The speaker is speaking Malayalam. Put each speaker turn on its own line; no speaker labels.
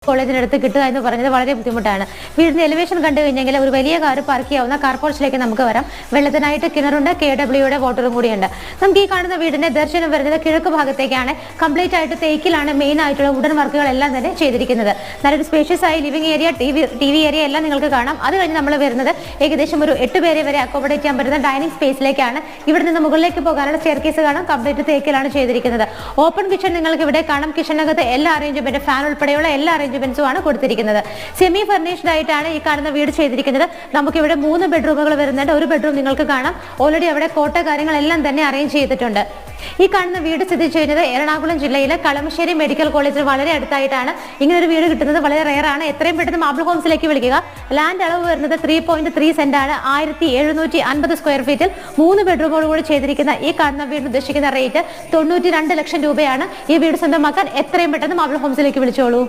കോളേജിനടുത്ത് കിട്ടുക എന്ന് പറയുന്നത് വളരെ ബുദ്ധിമുട്ടാണ്. വീടിന്റെ എലിവേഷൻ കണ്ടു കഴിഞ്ഞെങ്കിൽ ഒരു വലിയ കാർ പാർക്ക് ചെയ്യാവുന്ന കാർ പോർച്ചിലേക്ക് നമുക്ക് വരാം. വെള്ളത്തിനായിട്ട് കിണറുണ്ട്, KWയുടെ വാട്ടറും കൂടിയുണ്ട്. നമുക്ക് ഈ കാണുന്ന വീടിന്റെ ദർശനം വരുന്നത് കിഴക്ക് ഭാഗത്തേക്കാണ്. കംപ്ലീറ്റ് ആയിട്ട് തേക്കിലാണ് മെയിൻ ആയിട്ടുള്ള വുഡൻ വർക്കുകളെല്ലാം തന്നെ ചെയ്തിരിക്കുന്നത്. നല്ലൊരു സ്പേഷ്യസ് ആയി living area, T V area എല്ലാം നിങ്ങൾക്ക് കാണാം. അത് കഴിഞ്ഞ് നമ്മൾ വരുന്നത് ഏകദേശം ഒരു 8 പേരെ വരെ അക്കോമഡേറ്റ് ചെയ്യാൻ പറ്റുന്ന ഡൈനിങ് സ്പേസിലേക്കാണ്. ഇവിടെ നിന്ന് മുകളിലേക്ക് പോകാനുള്ള സ്റ്റെയർ കേസ് കാണാം. കംപ്ലീറ്റ് തേക്കിലാണ് ചെയ്തിരിക്കുന്നത്. ഓപ്പൺ കിച്ചൺ നിങ്ങൾക്ക് ഇവിടെ കാണാം. കിച്ചണിനകത്ത് എല്ലാ അറേഞ്ച്മെന്റ്, ഫാൻ ഉൾപ്പെടെയുള്ള എല്ലാ അറേഞ്ച്മെന്റ്സും ആണ് കൊടുത്തിരിക്കുന്നത്. സെമി ഫർണിഷ്ഡ് ആയിട്ടാണ് ഈ കാണുന്ന വീട് ചെയ്തിരിക്കുന്നത്. നമുക്ക് ഇവിടെ 3 ബെഡ്റൂമുകൾ വരുന്നുണ്ട്. ഒരു ബെഡ്റൂം നിങ്ങൾക്ക് കാണാം. ഓൾറെഡി അവിടെ കോട്ട കാര്യങ്ങളെല്ലാം തന്നെ അറേഞ്ച് ചെയ്തിട്ടുണ്ട്. ഈ കാണുന്ന വീട് സ്ഥിതി ചെയ്യുന്നത് എറണാകുളം ജില്ലയിലെ കളമശ്ശേരി മെഡിക്കൽ കോളേജിന് വളരെ അടുത്തായിട്ടാണ്. ഇങ്ങനെ ഒരു വീട് കിട്ടുന്നത് വളരെ റെയർ ആണ്. എത്രയും പെട്ടെന്ന് മാബിൾ ഹോംസിലേക്ക് വിളിക്കുക. ലാൻഡ് അളവ് വരുന്നത് 3.3 സെന്റ് ആണ്. 1750 സ്ക്വയർ ഫീറ്റിൽ 3 ബെഡ്റൂമോട് കൂടി ചെയ്തിരിക്കുന്ന ഈ കാണുന്ന വീട് ഉദ്ദേശിക്കുന്ന റേറ്റ് 92 ലക്ഷം രൂപയാണ്. ഈ വീട് സ്വന്തമാക്കാൻ എത്രയും പെട്ടെന്ന് മാബിൾ ഹോംസിലേക്ക് വിളിച്ചോളൂ.